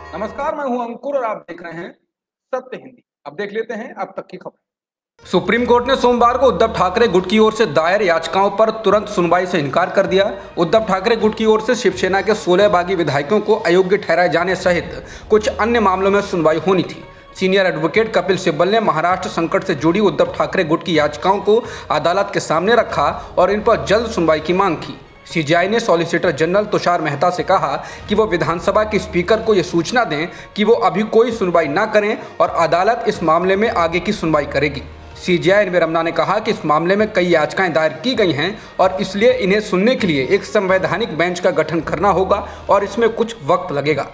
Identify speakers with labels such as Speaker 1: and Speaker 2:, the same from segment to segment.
Speaker 1: नमस्कार, मैं हूं अंकुर और आप देख रहे हैं सत्य हिंदी। अब देख लेते हैं अब तक की खबर।
Speaker 2: सुप्रीम कोर्ट ने सोमवार को उद्धव ठाकरे गुट की ओर से दायर याचिकाओं पर तुरंत सुनवाई से इनकार कर दिया। उद्धव ठाकरे गुट की ओर से शिवसेना के 16 बागी विधायकों को अयोग्य ठहराए जाने सहित कुछ अन्य मामलों में सुनवाई होनी थी। सीनियर एडवोकेट कपिल सिब्बल ने महाराष्ट्र संकट से जुड़ी उद्धव ठाकरे गुट की याचिकाओं को अदालत के सामने रखा और इन पर जल्द सुनवाई की मांग की। सीजेआई ने सॉलिसिटर जनरल तुषार मेहता से कहा कि वो विधानसभा के स्पीकर को ये सूचना दें कि वो अभी कोई सुनवाई ना करें और अदालत इस मामले में आगे की सुनवाई करेगी। सीजेआई रमन्ना ने कहा कि इस मामले में कई याचिकाएं दायर की गई हैं और इसलिए इन्हें सुनने के लिए एक संवैधानिक बेंच का गठन करना होगा और इसमें कुछ वक्त लगेगा।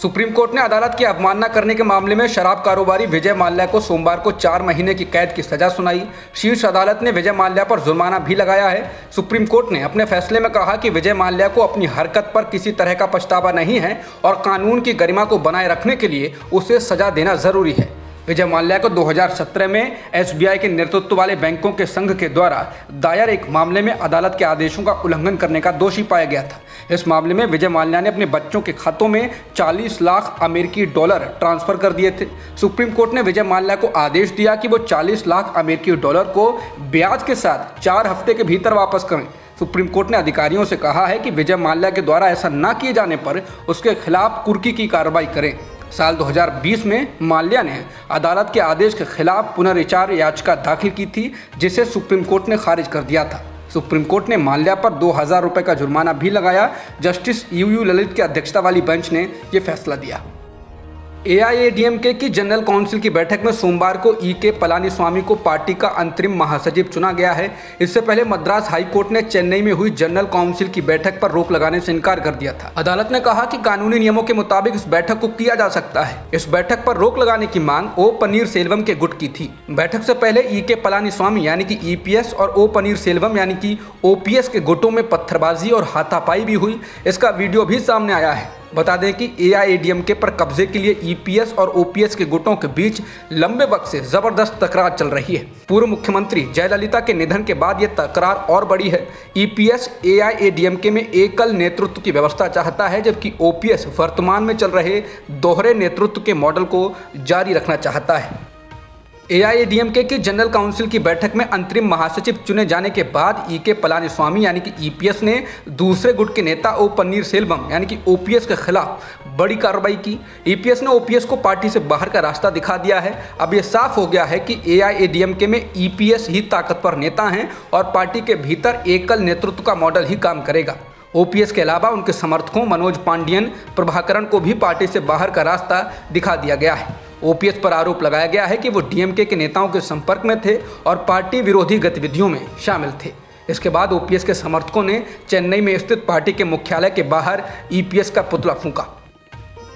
Speaker 2: सुप्रीम कोर्ट ने अदालत की अवमानना करने के मामले में शराब कारोबारी विजय माल्या को सोमवार को 4 महीने की कैद की सजा सुनाई। शीर्ष अदालत ने विजय माल्या पर जुर्माना भी लगाया है। सुप्रीम कोर्ट ने अपने फैसले में कहा कि विजय माल्या को अपनी हरकत पर किसी तरह का पछतावा नहीं है और कानून की गरिमा को बनाए रखने के लिए उसे सजा देना जरूरी है। विजय माल्या को 2017 में एसबीआई के नेतृत्व वाले बैंकों के संघ के द्वारा दायर एक मामले में अदालत के आदेशों का उल्लंघन करने का दोषी पाया गया था। इस मामले में विजय माल्या ने अपने बच्चों के खातों में 40 लाख अमेरिकी डॉलर ट्रांसफर कर दिए थे। सुप्रीम कोर्ट ने विजय माल्या को आदेश दिया कि वो 40 लाख अमेरिकी डॉलर को ब्याज के साथ 4 हफ्ते के भीतर वापस करें। सुप्रीम कोर्ट ने अधिकारियों से कहा है कि विजय माल्या के द्वारा ऐसा न किए जाने पर उसके खिलाफ कुर्की की कार्रवाई करें। साल 2020 में माल्या ने अदालत के आदेश के खिलाफ पुनर्विचार याचिका दाखिल की थी, जिसे सुप्रीम कोर्ट ने खारिज कर दिया था। सुप्रीम कोर्ट ने माल्या पर 2000 रुपये का जुर्माना भी लगाया। जस्टिस यूयू ललित की अध्यक्षता वाली बेंच ने यह फैसला दिया। एआईएडीएमके की जनरल काउंसिल की बैठक में सोमवार को के पलानीस्वामी को पार्टी का अंतरिम महासचिव चुना गया है। इससे पहले मद्रास हाई कोर्ट ने चेन्नई में हुई जनरल काउंसिल की बैठक पर रोक लगाने से इनकार कर दिया था। अदालत ने कहा कि कानूनी नियमों के मुताबिक इस बैठक को किया जा सकता है। इस बैठक पर रोक लगाने की मांग ओ पनीरसेल्वम के गुट की थी। बैठक से पहले के पलानीस्वामी यानी कि ईपीएस और ओ पनीरसेल्वम यानी कि ओपीएस के गुटों में पत्थरबाजी और हाथापाई भी हुई। इसका वीडियो भी सामने आया है। बता दें कि एआईएडीएमके पर कब्जे के लिए ईपीएस और ओपीएस के गुटों के बीच लंबे वक्त से जबरदस्त तकरार चल रही है। पूर्व मुख्यमंत्री जयललिता के निधन के बाद यह तकरार और बढ़ी है। ईपीएस एआईएडीएमके में एकल नेतृत्व की व्यवस्था चाहता है, जबकि ओपीएस वर्तमान में चल रहे दोहरे नेतृत्व के मॉडल को जारी रखना चाहता है। एआईएडीएमके की जनरल काउंसिल की बैठक में अंतरिम महासचिव चुने जाने के बाद के पलानीस्वामी यानी कि ईपीएस ने दूसरे गुट के नेता ओ पनीरसेल्वम यानी कि ओपीएस के खिलाफ बड़ी कार्रवाई की। ईपीएस ने ओपीएस को पार्टी से बाहर का रास्ता दिखा दिया है। अब यह साफ हो गया है कि एआईएडीएमके में ईपीएस ही ताकतवर नेता हैं और पार्टी के भीतर एकल नेतृत्व का मॉडल ही काम करेगा। ओपीएस के अलावा उनके समर्थकों मनोज पांडियन, प्रभाकरण को भी पार्टी से बाहर का रास्ता दिखा दिया गया है। ओपीएस पर आरोप लगाया गया है कि वो डीएमके के नेताओं के संपर्क में थे और पार्टी विरोधी गतिविधियों में शामिल थे। इसके बाद ओपीएस के समर्थकों ने चेन्नई में स्थित पार्टी के मुख्यालय के बाहर ईपीएस का पुतला फूंका।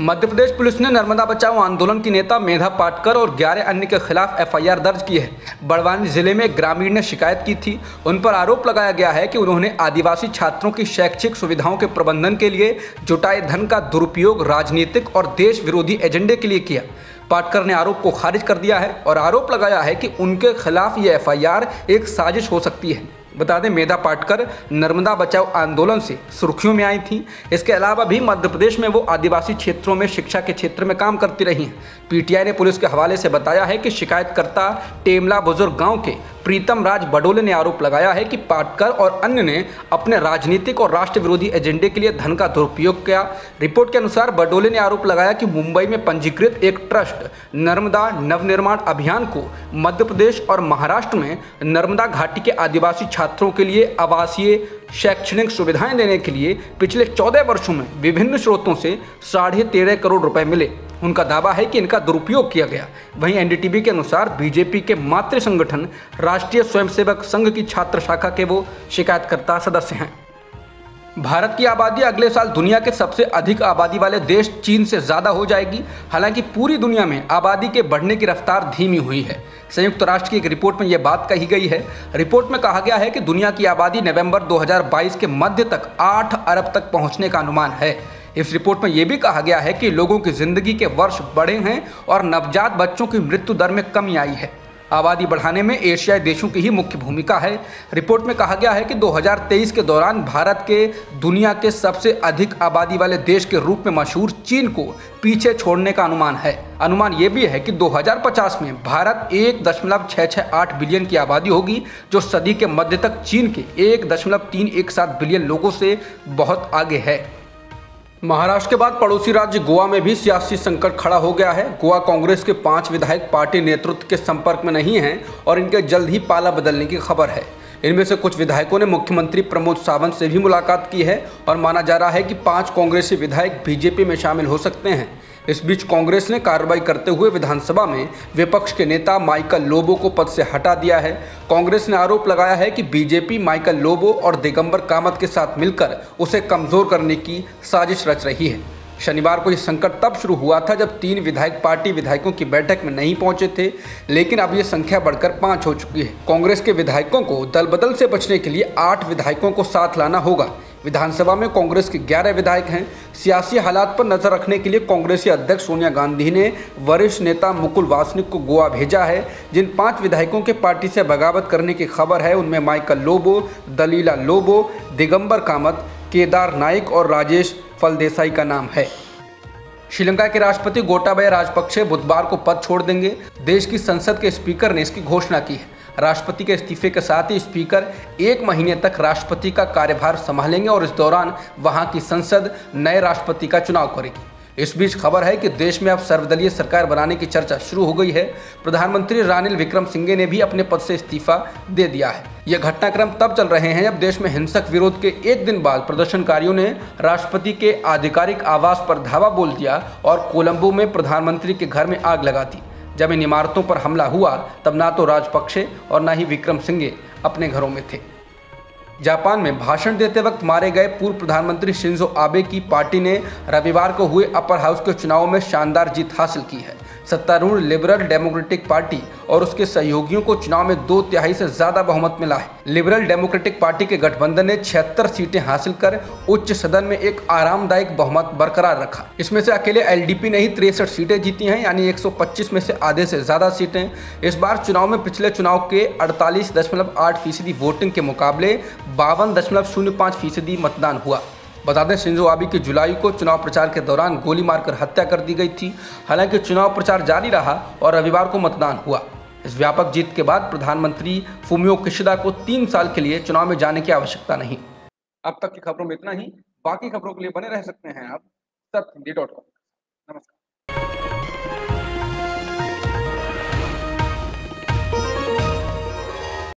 Speaker 2: मध्य प्रदेश पुलिस ने नर्मदा बचाओ आंदोलन की नेता मेधा पाटकर और 11 अन्य के खिलाफ एफआईआर दर्ज की है। बड़वानी जिले में एक ग्रामीण ने शिकायत की थी। उन पर आरोप लगाया गया है कि उन्होंने आदिवासी छात्रों की शैक्षिक सुविधाओं के प्रबंधन के लिए जुटाए धन का दुरुपयोग राजनीतिक और देश विरोधी एजेंडे के लिए किया। पाटकर ने आरोप को खारिज कर दिया है और आरोप लगाया है कि उनके खिलाफ ये एफआईआर एक साजिश हो सकती है। बता दें, मेधा पाटकर नर्मदा बचाओ आंदोलन से सुर्खियों में आई थी। इसके अलावा भी मध्य प्रदेश में वो आदिवासी क्षेत्रों में शिक्षा के क्षेत्र में काम करती रही हैं। पीटीआई ने पुलिस के हवाले से बताया है कि शिकायतकर्ता टेमला बुजुर्ग गांव के प्रीतम राज बडोले ने आरोप लगाया है कि पाटकर और अन्य ने अपने राजनीतिक और राष्ट्र विरोधी एजेंडे के लिए धन का दुरुपयोग किया। रिपोर्ट के अनुसार बडोले ने आरोप लगाया कि मुंबई में पंजीकृत एक ट्रस्ट नर्मदा नवनिर्माण अभियान को मध्य प्रदेश और महाराष्ट्र में नर्मदा घाटी के आदिवासी छात्रों के लिए आवासीय शैक्षणिक सुविधाएं देने के लिए पिछले 14 वर्षों में विभिन्न स्रोतों से 13.5 करोड़ रुपए मिले। उनका दावा है कि इनका दुरुपयोग किया गया। वहीं एनडीटीवी के अनुसार बीजेपी के मातृ संगठन राष्ट्रीय स्वयंसेवक संघ की छात्र शाखा के वो शिकायतकर्ता सदस्य हैं। भारत की आबादी अगले साल दुनिया के सबसे अधिक आबादी वाले देश चीन से ज़्यादा हो जाएगी। हालांकि पूरी दुनिया में आबादी के बढ़ने की रफ्तार धीमी हुई है। संयुक्त राष्ट्र की एक रिपोर्ट में यह बात कही गई है। रिपोर्ट में कहा गया है कि दुनिया की आबादी नवंबर 2022 के मध्य तक 8 अरब तक पहुंचने का अनुमान है। इस रिपोर्ट में यह भी कहा गया है कि लोगों की जिंदगी के वर्ष बढ़े हैं और नवजात बच्चों की मृत्यु दर में कमी आई है। आबादी बढ़ाने में एशियाई देशों की ही मुख्य भूमिका है। रिपोर्ट में कहा गया है कि 2023 के दौरान भारत के दुनिया के सबसे अधिक आबादी वाले देश के रूप में मशहूर चीन को पीछे छोड़ने का अनुमान है। अनुमान ये भी है कि 2050 में भारत 1.668 बिलियन की आबादी होगी, जो सदी के मध्य तक चीन के 1.317 बिलियन लोगों से बहुत आगे है। महाराष्ट्र के बाद पड़ोसी राज्य गोवा में भी सियासी संकट खड़ा हो गया है। गोवा कांग्रेस के 5 विधायक पार्टी नेतृत्व के संपर्क में नहीं हैं और इनके जल्द ही पाला बदलने की खबर है। इनमें से कुछ विधायकों ने मुख्यमंत्री प्रमोद सावंत से भी मुलाकात की है और माना जा रहा है कि 5 कांग्रेसी विधायक बीजेपी में शामिल हो सकते हैं। इस बीच कांग्रेस ने कार्रवाई करते हुए विधानसभा में विपक्ष के नेता माइकल लोबो को पद से हटा दिया है। कांग्रेस ने आरोप लगाया है कि बीजेपी माइकल लोबो और दिगंबर कामत के साथ मिलकर उसे कमजोर करने की साजिश रच रही है। शनिवार को यह संकट तब शुरू हुआ था जब 3 विधायक पार्टी विधायकों की बैठक में नहीं पहुंचे थे, लेकिन अब यह संख्या बढ़कर 5 हो चुकी है। कांग्रेस के विधायकों को दल बदल से बचने के लिए 8 विधायकों को साथ लाना होगा। विधानसभा में कांग्रेस के 11 विधायक हैं। सियासी हालात पर नजर रखने के लिए कांग्रेसी अध्यक्ष सोनिया गांधी ने वरिष्ठ नेता मुकुल वासनिक को गोवा भेजा है। जिन 5 विधायकों के पार्टी से बगावत करने की खबर है उनमें माइकल लोबो, दलीला लोबो, दिगंबर कामत, केदार नाइक और राजेश फलदेसाई का नाम है। श्रीलंका के राष्ट्रपति गोटाबाया राजपक्षे बुधवार को पद छोड़ देंगे। देश की संसद के स्पीकर ने इसकी घोषणा की है। राष्ट्रपति के इस्तीफे के साथ ही स्पीकर 1 महीने तक राष्ट्रपति का कार्यभार संभालेंगे और इस दौरान वहां की संसद नए राष्ट्रपति का चुनाव करेगी। इस बीच खबर है कि देश में अब सर्वदलीय सरकार बनाने की चर्चा शुरू हो गई है। प्रधानमंत्री रानिल विक्रमसिंघे ने भी अपने पद से इस्तीफा दे दिया है। यह घटनाक्रम तब चल रहे हैं जब देश में हिंसक विरोध के एक दिन बाद प्रदर्शनकारियों ने राष्ट्रपति के आधिकारिक आवास पर धावा बोल दिया और कोलंबो में प्रधानमंत्री के घर में आग लगा दी। जब इन इमारतों पर हमला हुआ तब ना तो राजपक्षे और ना ही विक्रमसिंघे अपने घरों में थे। जापान में भाषण देते वक्त मारे गए पूर्व प्रधानमंत्री शिंजो आबे की पार्टी ने रविवार को हुए अपर हाउस के चुनाव में शानदार जीत हासिल की है। सत्तारूढ़ लिबरल डेमोक्रेटिक पार्टी और उसके सहयोगियों को चुनाव में 2/3 से ज्यादा बहुमत मिला है। लिबरल डेमोक्रेटिक पार्टी के गठबंधन ने 76 सीटें हासिल कर उच्च सदन में एक आरामदायक बहुमत बरकरार रखा। इसमें से अकेले एलडीपी ने ही 63 सीटें जीती हैं, यानी 125 में से आधे से ज्यादा सीटें। इस बार चुनाव में पिछले चुनाव के 48.8% वोटिंग के मुकाबले 52.05% मतदान हुआ। बता दें, शिंजो आबे की जुलाई को चुनाव प्रचार के दौरान गोली मारकर हत्या कर दी गई थी। हालांकि चुनाव प्रचार जारी रहा और रविवार को मतदान हुआ। इस व्यापक जीत के बाद प्रधानमंत्री फुमियो किशिदा को 3 साल के लिए चुनाव में जाने की आवश्यकता नहीं।
Speaker 1: अब तक की खबरों में इतना ही। बाकी खबरों के लिए बने रह सकते हैं आप सत्य हिंदी.com। नमस्कार।